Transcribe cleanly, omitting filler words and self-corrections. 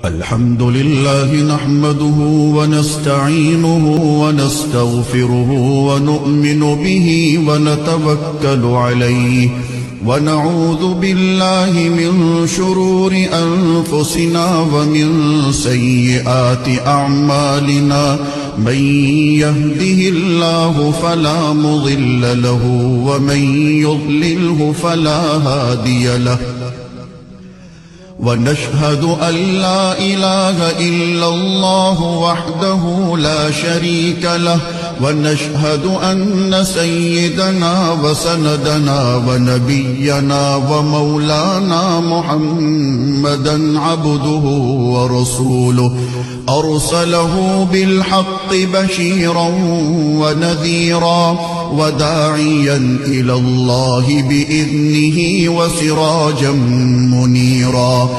الحمد لله نحمده ونستعينه ونستغفره ونؤمن به ونتوكل عليه ونعوذ بالله من شرور أنفسنا ومن سيئات أعمالنا من يهده الله فلا مضل له ومن يضلله فلا هادي له ونشهد أن لا إله إلا الله وحده لا شريك له ونشهد أن سيدنا وسندنا ونبينا ومولانا محمدا عبده ورسوله أرسله بالحق بشيرا ونذيرا وداعيا إلى الله بإذنه وسراجا منيرا